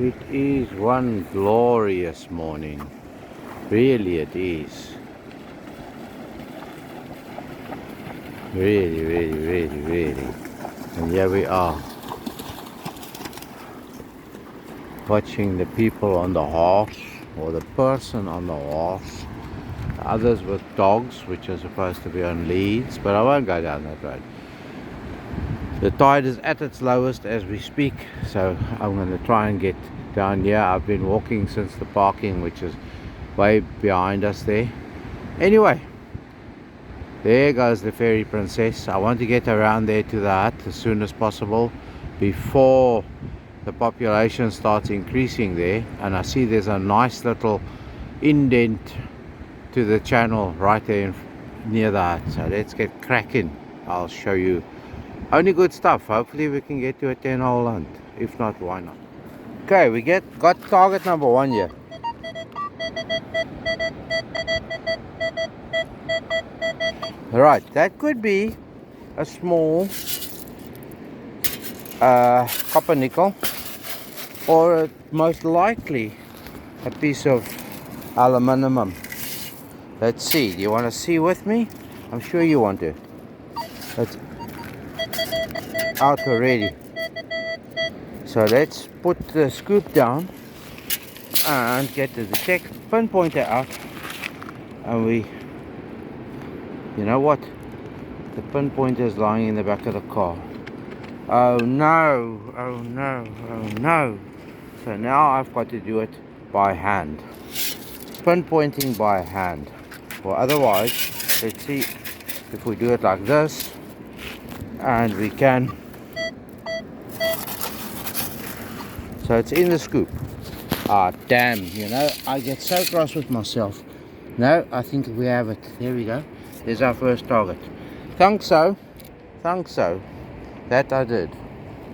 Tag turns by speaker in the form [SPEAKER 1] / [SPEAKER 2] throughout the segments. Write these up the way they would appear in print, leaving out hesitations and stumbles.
[SPEAKER 1] It is one glorious morning. Really it is. Really. And here we are, watching the people on the horse, or the person on the horse. The others with dogs, which are supposed to be on leads, but I won't go down that road. The tide is at its lowest as we speak, so I'm going to try and get down here. I've been walking since the parking, which is way behind us there. Anyway, there goes the Fairy Princess. I want to get around there to the hut as soon as possible before the population starts increasing there. And I see there's a nice little indent to the channel right there near the hut. So let's get cracking. I'll show you only good stuff. Hopefully we can get to a 10-hole hunt. If not, why not? Okay, we got target number 1 here. Right, that could be a small copper nickel, or most likely a piece of aluminum. Let's see. Do you want to see with me? I'm sure you want to. It's out already. So let's put the scoop down and get the pinpointer out, and you know what? The pinpointer is lying in the back of the car. Oh no, oh no, oh no. So now I've got to do it by hand. Pinpointing by hand. Or otherwise, let's see if we do it like this, and we can. So it's in the scoop. Ah, damn, you know, I get so cross with myself. No, I think we have it. There we go. There's our first target. Think so. That I did.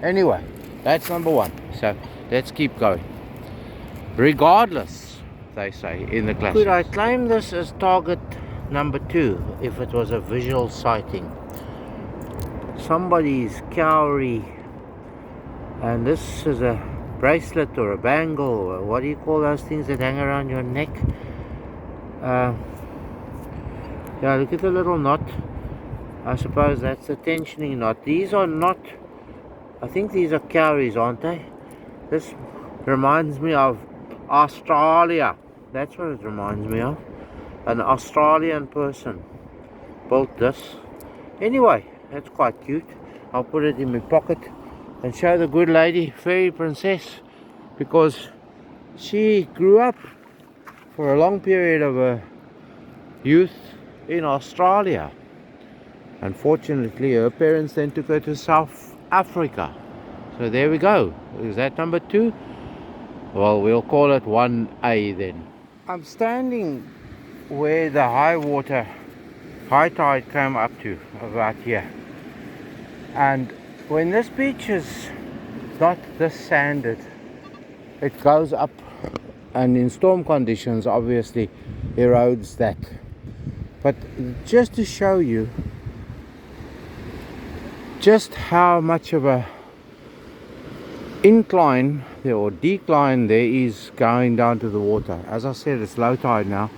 [SPEAKER 1] Anyway, that's number 1. So let's keep going. Regardless, they say in the classics. Could I claim this as target number 2 if it was a visual sighting? Somebody's cowrie, and this is a bracelet or a bangle, or what do you call those things that hang around your neck? Yeah, look at the little knot. I suppose that's the tensioning knot. These are not, I think these are cowries, aren't they? This reminds me of Australia. That's what it reminds me of. An Australian person built this. Anyway, that's quite cute. I'll put it in my pocket and show the good lady, Fairy Princess, because she grew up for a long period of her youth in Australia. Unfortunately, her parents then took her to South Africa. So there we go. Is that number 2? Well, we'll call it 1A then. I'm standing where the high tide came up to, about here. And when this beach is not this sanded, it goes up, and in storm conditions obviously erodes that. But just to show you just how much of a incline or decline there is going down to the water. As I said, it's low tide now.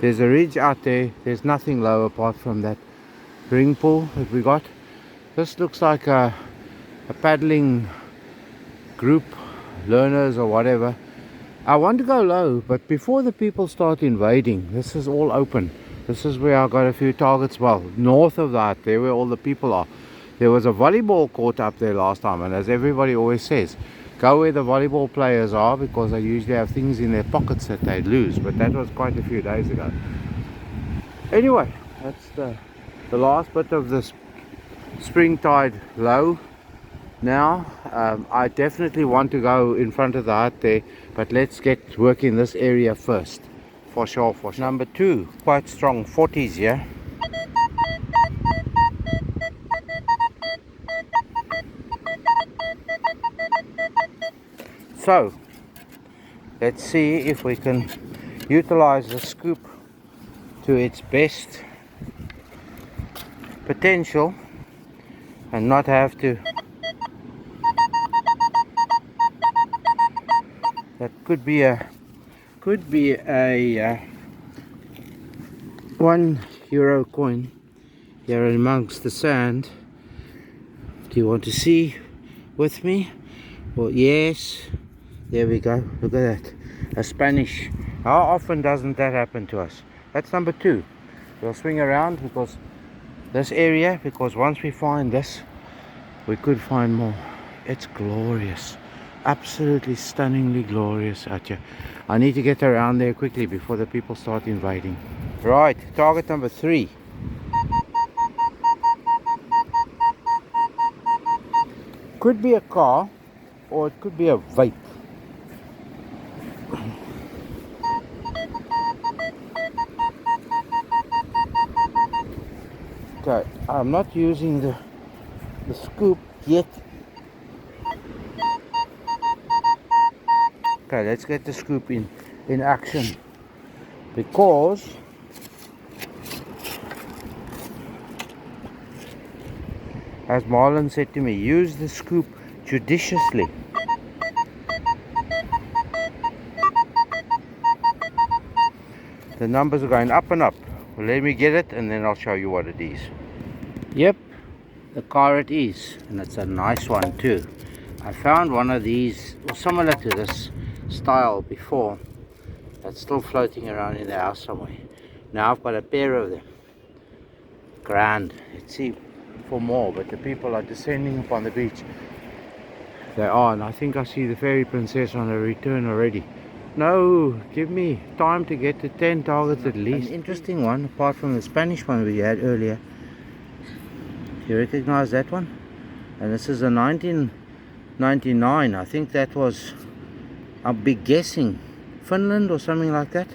[SPEAKER 1] There's a ridge out there. There's nothing low apart from that ring pool that we got. This looks like a paddling group, learners or whatever. I want to go low, but before the people start invading, this is all open. This is where I got a few targets. Well, north of that, there where all the people are. There was a volleyball court up there last time, and as everybody always says, go where the volleyball players are, because they usually have things in their pockets that they lose. But that was quite a few days ago. Anyway, that's the last bit of this spring tide low. Now I definitely want to go in front of the hut there, but let's get work in this area first. For sure. Number 2, quite strong 40s here. So let's see if we can utilize the scoop to its best potential and not have to could be a €1 coin here amongst the sand. Do you want to see with me? Well, yes. There we go. Look at that. A Spanish. How often doesn't that happen to us? That's number 2. We'll swing around because this area, because once we find this, we could find more. It's glorious. Absolutely stunningly glorious out here. I need to get around there quickly before the people start invading. Right, target number 3. Could be a car or it could be a vape. Okay, I'm not using the scoop yet. Okay, let's get the scoop in action, because as Marlon said to me, use the scoop judiciously. The numbers are going up and up. Well, let me get it and then I'll show you what it is. Yep, the car it is, and it's a nice one too. I found one of these similar to this style before, that's still floating around in the house somewhere. Now I've got a pair of them. Grand. Let's see for more, but the people are descending upon the beach. They are, and I think I see the fairy princess on her return already. No, give me time to get to 10 targets at least. An interesting one, apart from the Spanish one we had earlier. Do you recognize that one? And this is a 1999. I think that was, I'll be guessing, Finland or something like that.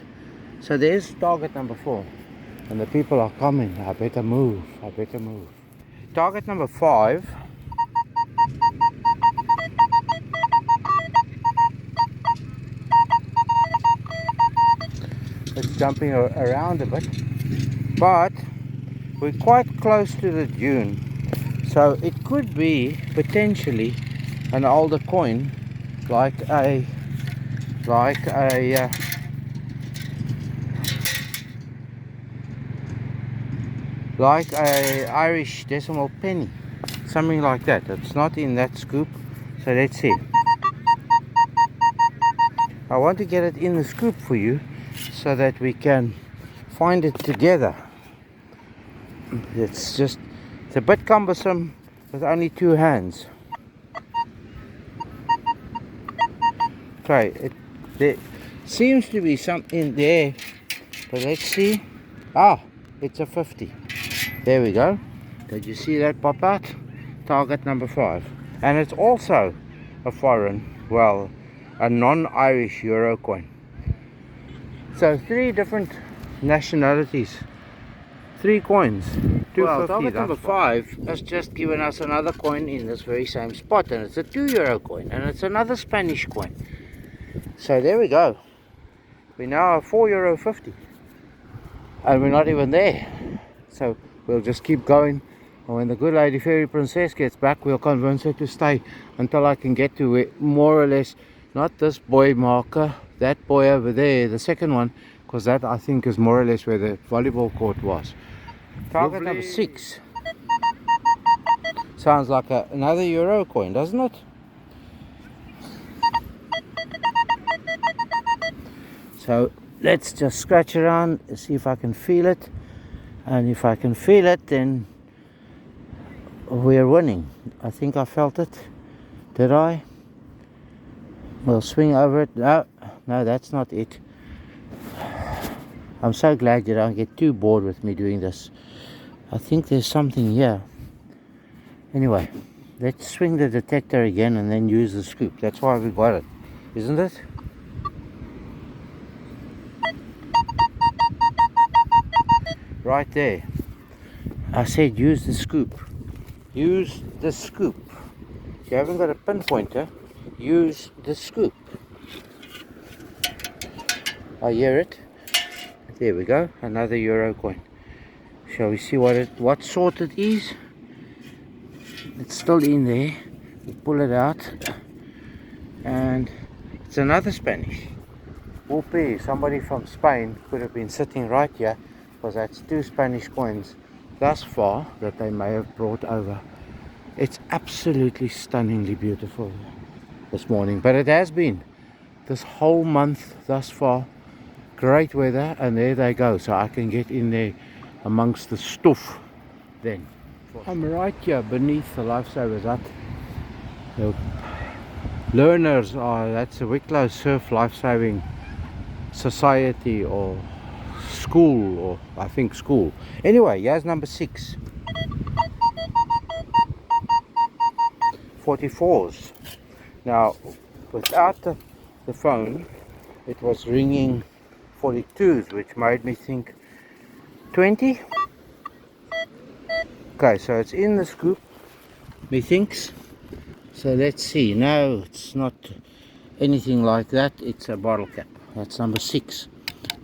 [SPEAKER 1] So there's target number 4. And the people are coming. I better move. Target number 5. It's jumping around a bit, but we're quite close to the dune, so it could be potentially an older coin, like a Irish decimal penny, something like that. It's not in that scoop, so let's see. I want to get it in the scoop for you so that we can find it together. It's a bit cumbersome with only 2 hands. Okay, there seems to be something there, but let's see. Ah, it's a 50. There we go. Did you see that pop out? Target number 5. And it's also a foreign, well, a non-Irish euro coin. So 3 different nationalities, 3 coins. Well, target number 5 has just given us another coin in this very same spot, and it's a €2 coin, and it's another Spanish coin. So there we go. We now have €4.50, and we're not even there. So we'll just keep going, and when the good lady fairy princess gets back, we'll convince her to stay until I can get to it, more or less. Not this boy marker, that boy over there, the second one, because that I think is more or less where the volleyball court was. Target number 6. Sounds like another euro coin, doesn't it? So let's just scratch around, see if I can feel it. And if I can feel it, then we're winning. I think I felt it. Did I? We'll swing over it. No, that's not it. I'm so glad you don't get too bored with me doing this. I think there's something here. Anyway, let's swing the detector again and then use the scoop. That's why we got it, isn't it? Right there. I said use the scoop. Use the scoop. If you haven't got a pinpointer, use the scoop. I hear it. There we go, another euro coin. Shall we see what sort it is? It's still in there. We pull it out, and It's another Spanish. Whoopee, somebody from Spain could have been sitting right here, because that's 2 Spanish coins thus far that they may have brought over. It's absolutely stunningly beautiful this morning, but it has been this whole month thus far. Great weather, and there they go, so I can get in there amongst the stuff then. I'm right here beneath the Lifesavers Hut. The learners are, that's the Wicklow Surf Lifesaving Society or school, or I think school. Anyway, here's number 6. 44s. Now, without the phone, it was ringing 42s, which made me think 20. Okay, so it's in the scoop, methinks. So let's see. No, it's not anything like that. It's a bottle cap. That's number 6.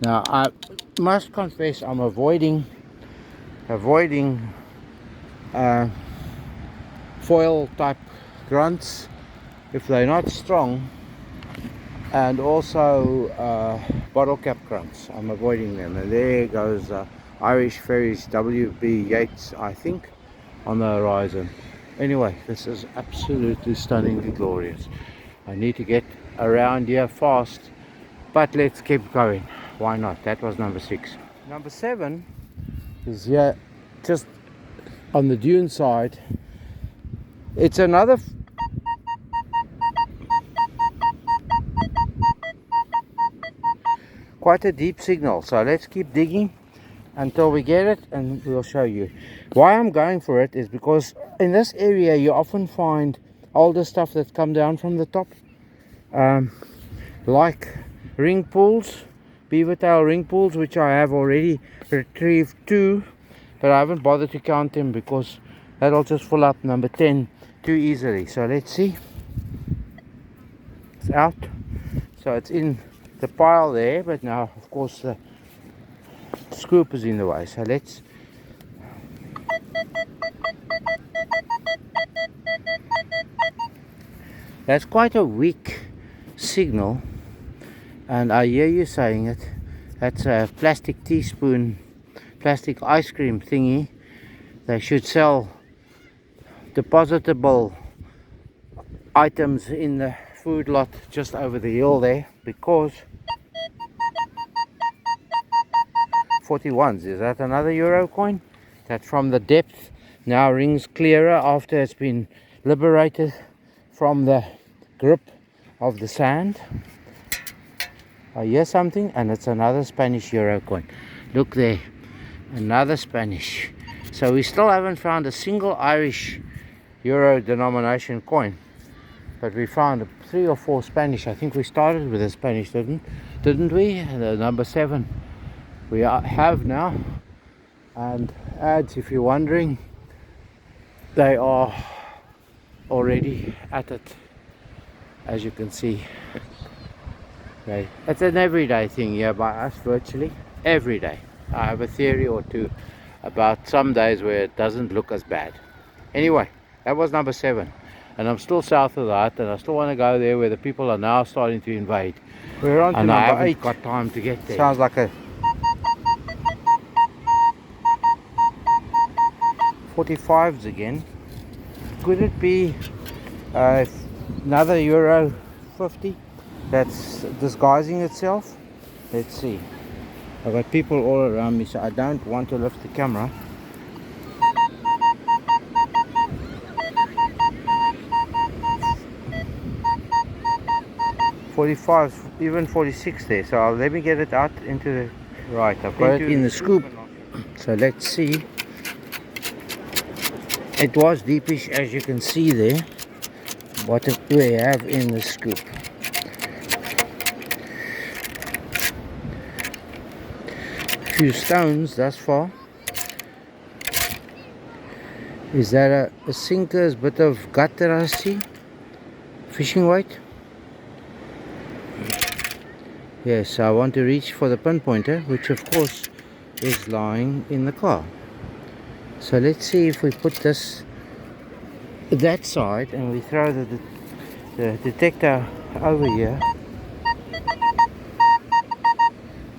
[SPEAKER 1] Now I must confess I'm avoiding foil type grunts if they're not strong, and also bottle cap grunts. I'm avoiding them. And there goes Irish Ferries WB Yates, I think, on the horizon. Anyway, this is absolutely stunningly glorious. I need to get around here fast, but let's keep going. Why not? That was number 6. Number 7 is here, just on the dune side. It's another quite a deep signal, so let's keep digging until we get it, and we'll show you. Why I'm going for it is because in this area you often find older stuff that's come down from the top, like ring pools, beaver tail ring pools, which I have already retrieved 2, but I haven't bothered to count them because that'll just fill up number 10 too easily. So let's see. It's out, so it's in the pile there, but now of course the scoop is in the way, so let's that's quite a weak signal, and I hear you saying it. That's a plastic teaspoon, plastic ice cream thingy. They should sell depositable items in the food lot just over the hill there, because 41s, is that another euro coin that from the depth now rings clearer after it's been liberated from the grip of the sand? I hear something, and it's another Spanish euro coin. Look there, another Spanish. So we still haven't found a single Irish euro denomination coin, but we found 3 or 4 Spanish. I think we started with a Spanish, didn't we? The number 7 we have now. And ads, if you're wondering, they are already at it, as you can see. It's an everyday thing here by us, virtually every day. I have a theory or two about some days where it doesn't look as bad. Anyway, that was number 7, and I'm still south of that, and I still want to go there where the people are now starting to invade. We're on to number 8. I haven't got time to get there. Sounds like a 45s again. Could it be another euro 50 that's disguising itself? Let's see. I've got people all around me, so I don't want to lift the camera. $45, even 46 there, so let me get it out into the right. I've got it in the scoop, so let's see. It was deepish, as you can see there. What do we have in the scoop? A few stones thus far. Is that a sinker's bit of gutterassi fishing weight? Yes, I want to reach for the pinpointer, which of course is lying in the car. So let's see if we put this that side and we throw the detector over here.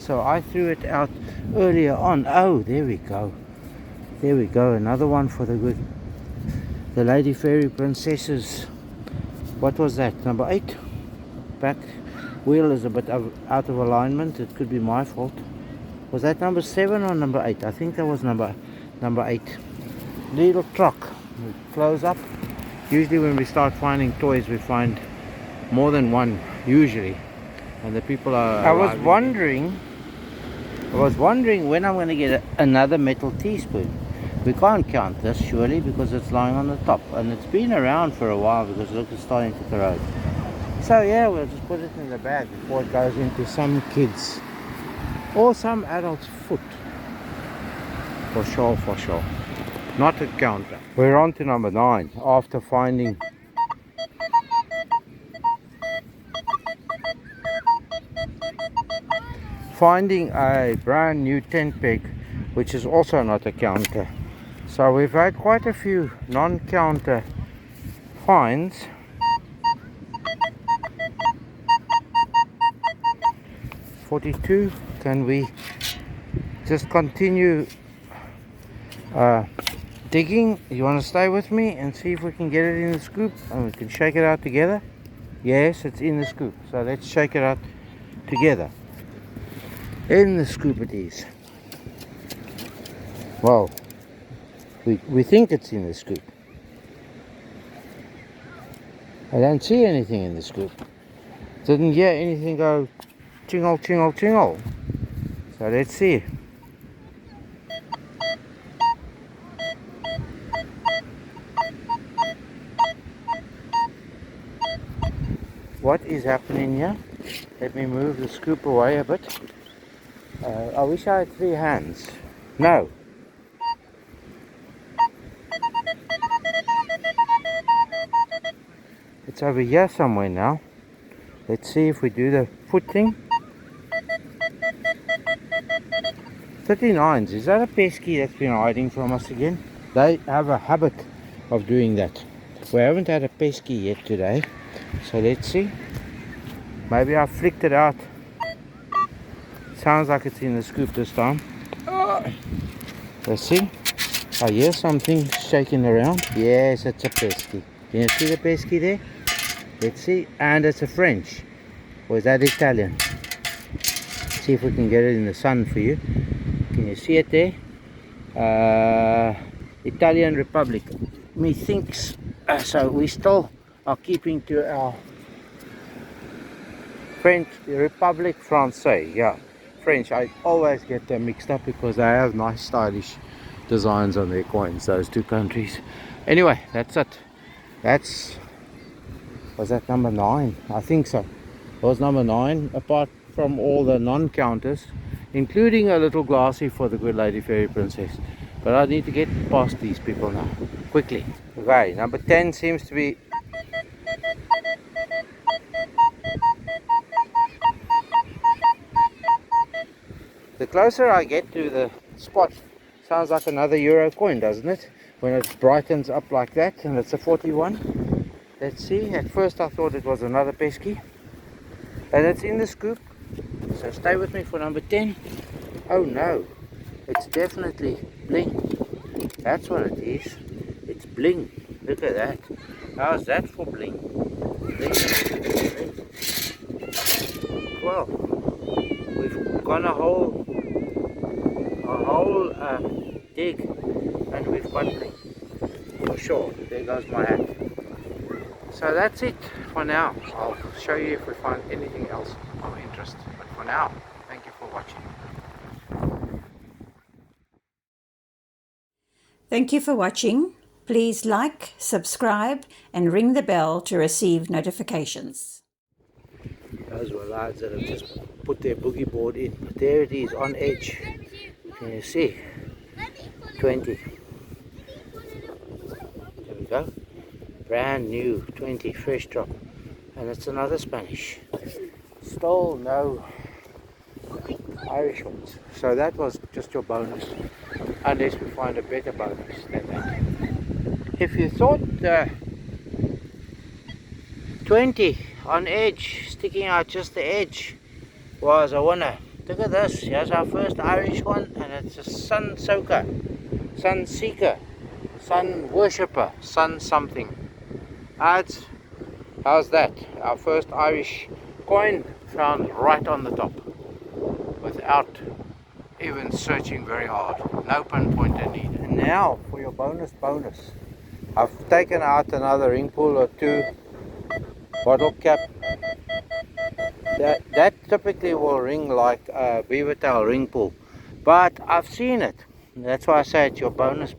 [SPEAKER 1] so I threw it out earlier on. Oh, there we go. There we go, another one for the Lady Fairy Princesses. What was that? Number 8? Back wheel is a bit out of alignment. It could be my fault. Was that number 7 or number 8? I think that was number 8. Little truck. It flows up. Usually when we start finding toys, we find more than one, usually. And the people are... I was wondering when I'm going to get another metal teaspoon. We can't count this surely because it's lying on the top. And it's been around for a while because look, it's starting to corrode. So yeah, we'll just put it in the bag before it goes into some kids or some adult's foot. For sure, for sure. Not a counter. We're on to number 9 after finding a brand new tent peg, which is also not a counter. So we've had quite a few non-counter finds. $42. Can we just continue digging? You want to stay with me and see if we can get it in the scoop and we can shake it out together? Yes, it's in the scoop, so let's shake it out together. In the scoop it is. Well, we think it's in the scoop. I don't see anything in the scoop. Didn't hear anything go tingle, tingle, tingle. So let's see. What is happening here? Let me move the scoop away a bit. I wish I had 3 hands. No. It's over here somewhere now. Let's see if we do the foot thing. 39s. Is that a pesky that's been hiding from us again? They have a habit of doing that. We haven't had a pesky yet today. So let's see. Maybe I flicked it out. Sounds like it's in the scoop this time. Let's see. I hear something shaking around. Yes, it's a pesky. Can you see the pesky there? Let's see. And it's a French. Or is that Italian? See if we can get it in the sun for you. Can you see it there? Italian Republic. Methinks. So we still are keeping to our French Republic Française. Yeah, French. I always get them mixed up because they have nice stylish designs on their coins, those two countries. Anyway, that's it. Was that number 9? I think so. It was number 9, apart from all the non-counters, including a little glassy for the good Lady Fairy Princess. But I need to get past these people now, quickly. Okay, number 10 seems to be... The closer I get to the spot, sounds like another euro coin, doesn't it? When it brightens up like that, and it's a 41. Let's see. At first I thought it was another pesky. And it's in the scoop. So stay with me for number 10. Oh no, it's definitely bling. That's what it is. It's bling. Look at that. How's that for bling? Bling. Well, we've gone a whole dig and we've got bling. For sure. There goes my hat. So that's it for now. I'll show you if we find anything else of interest. But for now, thank you for watching.
[SPEAKER 2] Thank you for watching. Please like, subscribe, and ring the bell to receive notifications.
[SPEAKER 1] Those were lads that have just put their boogie board in. But there it is, on edge. Can you see? 20. There we go. Brand new 20 fresh drop. And it's another Spanish. Still no Irish ones. So that was just your bonus. Unless we find a better bonus than that. If you thought 20 on edge, sticking out just the edge, was a winner, Look at this. Here's our first Irish one, and it's a sun soaker, sun seeker, sun worshipper, sun something. How's that? Our first Irish coin found right on the top without even searching very hard. No pinpointer needed. And now for your bonus. I've taken out another ring pull or two, bottle cap. That typically will ring like a beaver tail ring pull, but I've seen it. That's why I say it's your bonus.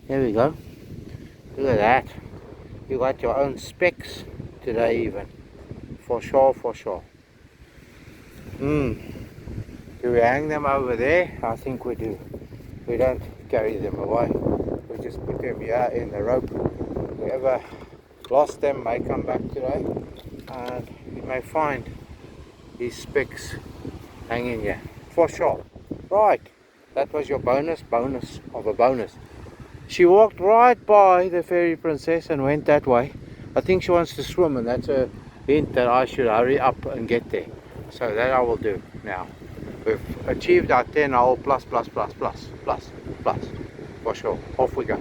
[SPEAKER 1] There we go. Look at that. You got your own specs today even. For sure. Do we hang them over there? I think we do. We don't carry them away. We just put them here in the rope. Whoever lost them may come back today, and you may find these specks hanging here. For sure. Right. That was your bonus of a bonus. She walked right by the fairy princess and went that way. I think she wants to swim, and that's a hint that I should hurry up and get there. So that I will do now. We've achieved our 10 hole plus. For sure. Off we go.